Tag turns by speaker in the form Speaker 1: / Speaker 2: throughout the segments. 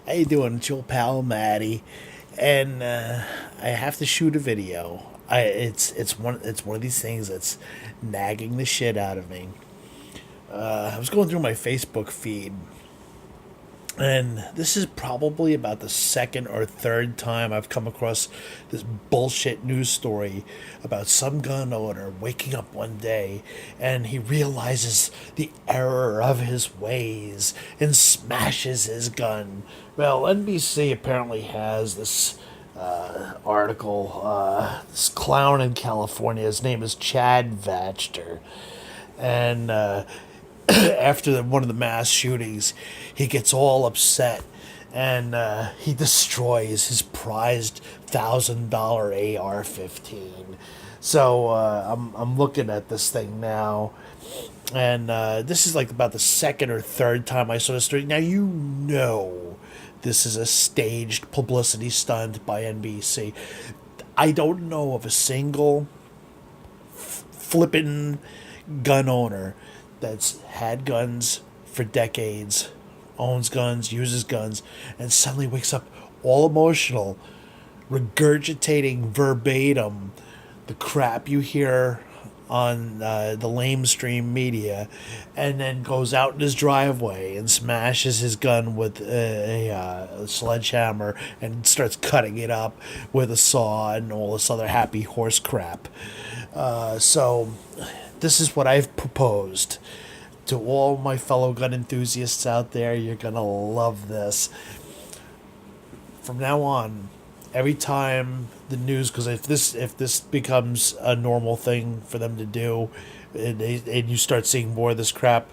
Speaker 1: How you doing? It's your pal Maddie, and I have to shoot a video. It's one of these things that's nagging the shit out of me. I was going through my Facebook feed, and this is probably about the second or third time I've come across this bullshit news story about some gun owner waking up one day and he realizes the error of his ways and smashes his gun. Well, NBC apparently has this article. This clown in California, his name is Chad Vatchter. And after one of the mass shootings, he gets all upset and he destroys his prized $1,000 AR-15. So I'm looking at this thing now, and this is like about the second or third time I saw the story. Now you know this is a staged publicity stunt by NBC. I don't know of a single flippin' gun owner that's had guns for decades, owns guns, uses guns, and suddenly wakes up all emotional, regurgitating verbatim the crap you hear on the lamestream media, and then goes out in his driveway and smashes his gun with a sledgehammer and starts cutting it up with a saw and all this other happy horse crap. So this is what I've proposed to all my fellow gun enthusiasts out there. You're gonna love this. From now on, every time the news, because if this becomes a normal thing for them to do, and you start seeing more of this crap,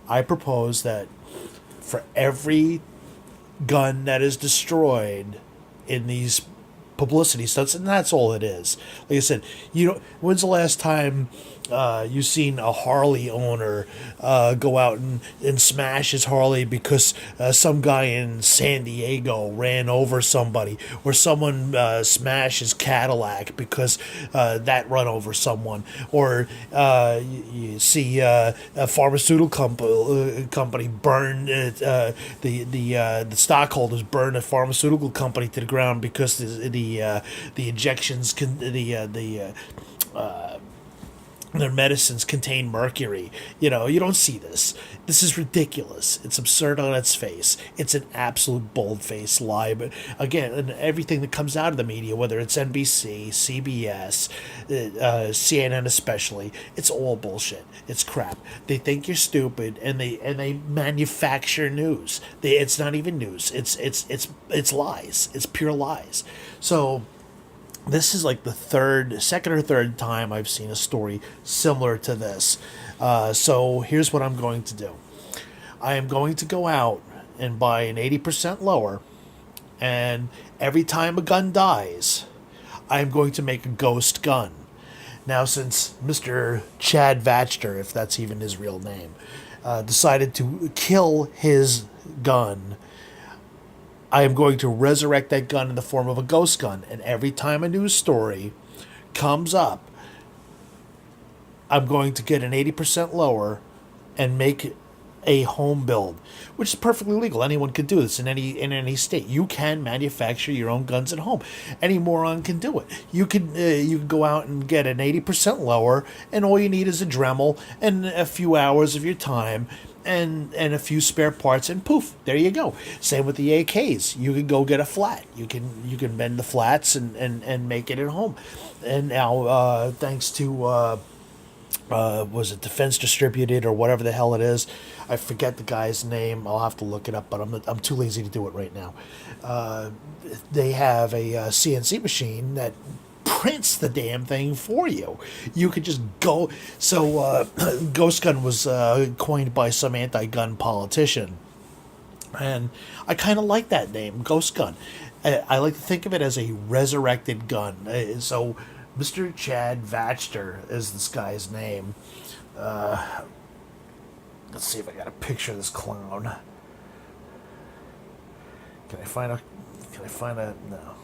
Speaker 1: I propose that for every gun that is destroyed in these publicity stunts, and that's all it is. Like I said, when's the last time you've seen a Harley owner go out and smash his Harley because some guy in San Diego ran over somebody, or someone smashed his Cadillac because that run over someone, or you see a pharmaceutical company burn the stockholders burn a pharmaceutical company to the ground because the injections can their medicines contain mercury. You don't see this. This is ridiculous. It's absurd on its face. It's an absolute bold-faced lie. But again, and everything that comes out of the media, whether it's NBC, CBS, CNN especially, it's all bullshit. It's crap. They think you're stupid, and they manufacture news. It's not even news. It's lies. It's pure lies. So this is like the second or third time I've seen a story similar to this. So here's what I'm going to do. I am going to go out and buy an 80% lower, and every time a gun dies, I am going to make a ghost gun. Now, since Mr. Chad Vatchter, if that's even his real name, decided to kill his gun, I am going to resurrect that gun in the form of a ghost gun. And every time a news story comes up, I'm going to get an 80% lower and make a home build, which is perfectly legal. Anyone can do this in any state. You can manufacture your own guns at home. Any moron can do it. You can go out and get an 80% lower, and all you need is a Dremel and a few hours of your time, and a few spare parts, and poof, there you go. Same with the AKs. You can go get a flat. You can bend the flats and make it at home. And now, thanks to was it Defense Distributed or whatever the hell it is, I forget the guy's name. I'll have to look it up, but I'm too lazy to do it right now. They have a CNC machine that prints the damn thing for you. You could just go. So ghost gun was coined by some anti-gun politician, and I kind of like that name, ghost gun. I like to think of it as a resurrected gun. So Mr. Chad Vatchter is this guy's name. Let's see if I got a picture of this clown. Can I find a no.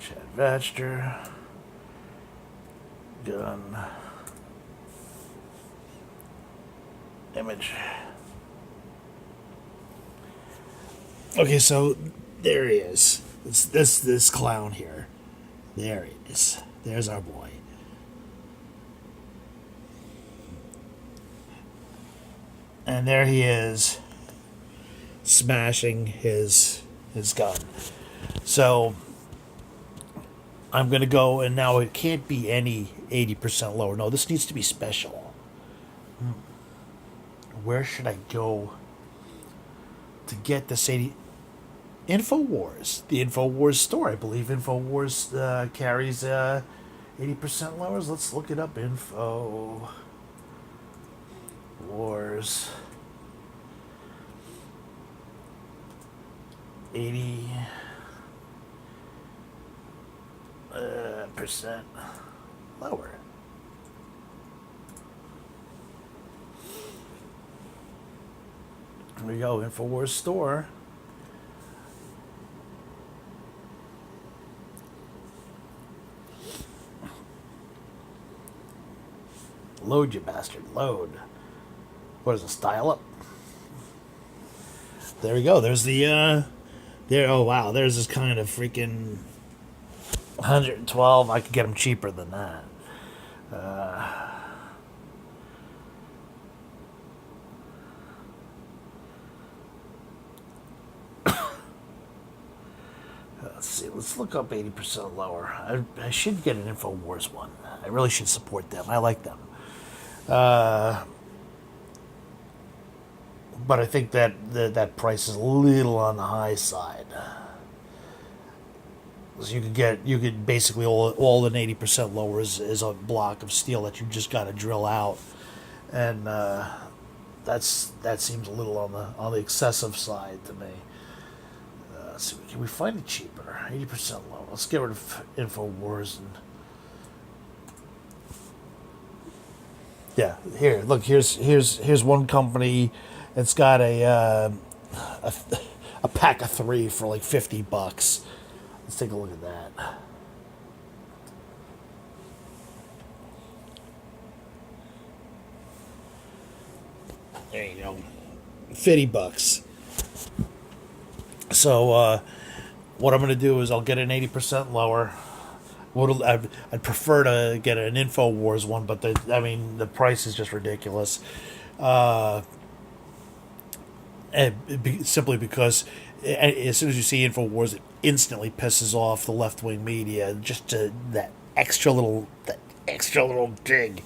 Speaker 1: Chad Vatcher. Gun. Image. Okay, so there he is. It's this clown here. There he is. There's our boy. And there he is, smashing his gun. So I'm gonna go, and now it can't be any 80% lower. No, this needs to be special. Where should I go to get this 80? InfoWars, the InfoWars store. I believe InfoWars carries 80% lowers. Let's look it up. InfoWars 80% lower. Here we go, InfoWars store. Load, you bastard, load. What is it, style up? There we go, there's the, there, oh wow, there's this kind of freaking 112. I could get them cheaper than that. Let's see. Let's look up 80% lower. I should get an InfoWars one. I really should support them. I like them. But I think that price is a little on the high side. So you could basically all an 80% lower is a block of steel that you just got to drill out, and that seems a little on the excessive side to me. So can we find it cheaper? 80% low. Let's get rid of InfoWars and yeah. Here, look. Here's one company. It's got a pack of 3 for like $50. Let's take a look at that. There you go. $50. So what I'm going to do is I'll get an 80% lower. I'd prefer to get an InfoWars one, but the price is just ridiculous. Simply because as soon as you see InfoWars, it instantly pisses off the left-wing media. Just that extra little dig.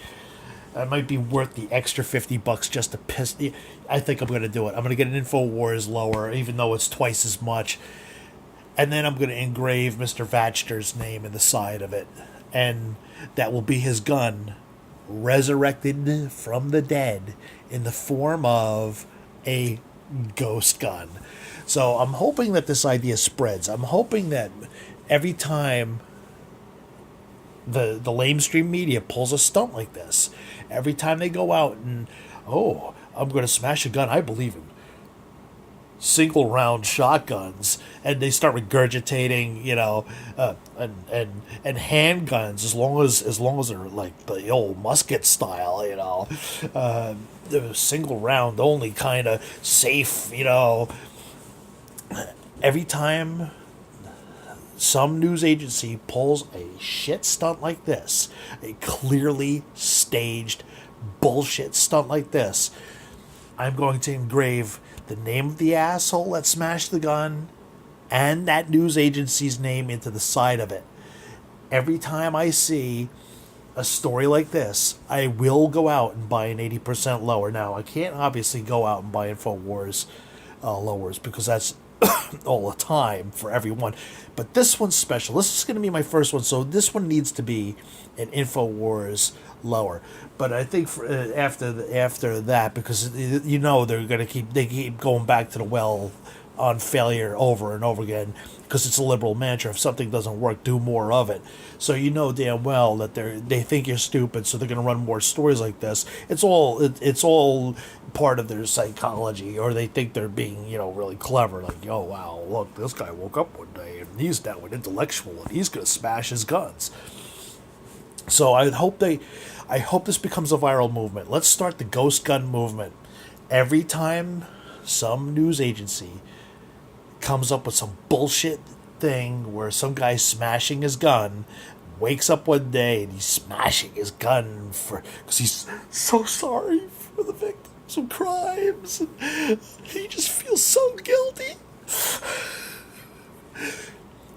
Speaker 1: It might be worth the extra $50 just to piss. I think I'm going to do it. I'm going to get an InfoWars lower, even though it's twice as much. And then I'm going to engrave Mr. Vatcher's name in the side of it. And that will be his gun, resurrected from the dead in the form of a ghost gun. So I'm hoping that this idea spreads. I'm hoping that every time the lamestream media pulls a stunt like this, every time they go out and, oh, I'm going to smash a gun, I believe in single round shotguns, and they start regurgitating, and handguns as long as they're like the old musket style, the single round only kind of safe, Every time some news agency pulls a shit stunt like this, a clearly staged bullshit stunt like this, I'm going to engrave the name of the asshole that smashed the gun and that news agency's name into the side of it. Every time I see a story like this, I will go out and buy an 80% lower. Now, I can't obviously go out and buy InfoWars lowers because that's all the time for everyone. But this one's special. This is going to be my first one, so this one needs to be an InfoWars lower. But I think after that, because they're going to keep going back to the well on failure over and over again, because it's a liberal mantra. If something doesn't work, do more of it. So you know damn well that they think you're stupid, so they're going to run more stories like this. It's all part of their psychology, or they think they're being, really clever. Like, oh wow, look, this guy woke up one day and he's now an intellectual and he's going to smash his guns. So I hope this becomes a viral movement. Let's start the ghost gun movement. Every time some news agency comes up with some bullshit thing where some guy's smashing his gun, wakes up one day and he's smashing his gun because he's so sorry for the victims of crimes, and he just feels so guilty.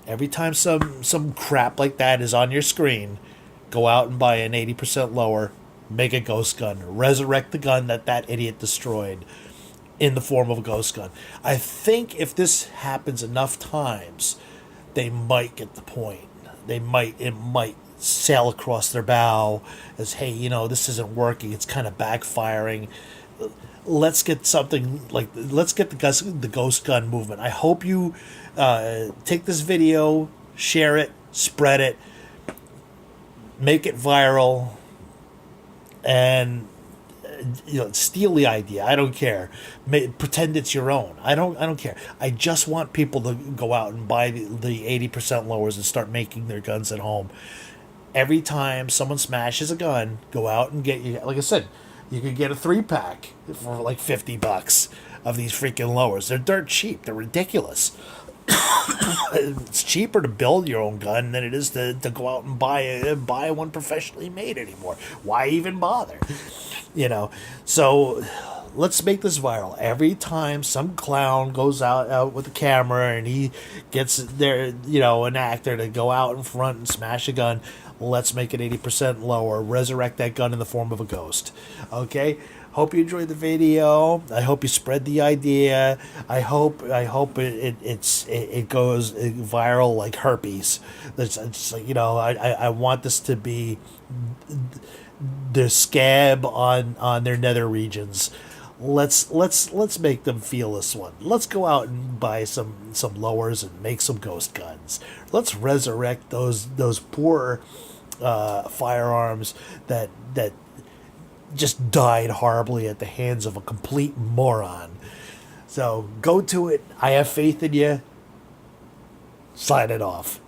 Speaker 1: Every time some crap like that is on your screen, go out and buy an 80% lower, make a ghost gun, resurrect the gun that idiot destroyed in the form of a ghost gun. I think if this happens enough times, they might get the point. It might sail across their bow as, hey, this isn't working. It's kind of backfiring. Let's get the ghost gun movement. I hope you take this video, share it, spread it, make it viral, and steal the idea. I don't care. Pretend it's your own. I don't care. I just want people to go out and buy the 80% lowers and start making their guns at home. Every time someone smashes a gun, go out and get, like I said, you could get a 3-pack for like $50 of these freaking lowers. They're dirt cheap. They're ridiculous. It's cheaper to build your own gun than it is to go out and buy one professionally made anymore. Why even bother? So let's make this viral. Every time some clown goes out with a camera and he gets there, an actor to go out in front and smash a gun, let's make it 80% lower. Resurrect that gun in the form of a ghost. Okay? Hope you enjoyed the video. I hope you spread the idea. I hope it goes viral like herpes. It's like, I want this to be the scab on their nether regions. Let's make them feel this one. Let's go out and buy some lowers and make some ghost guns. Let's resurrect those poor firearms that just died horribly at the hands of a complete moron. So go to it. I have faith in you. Sign it off.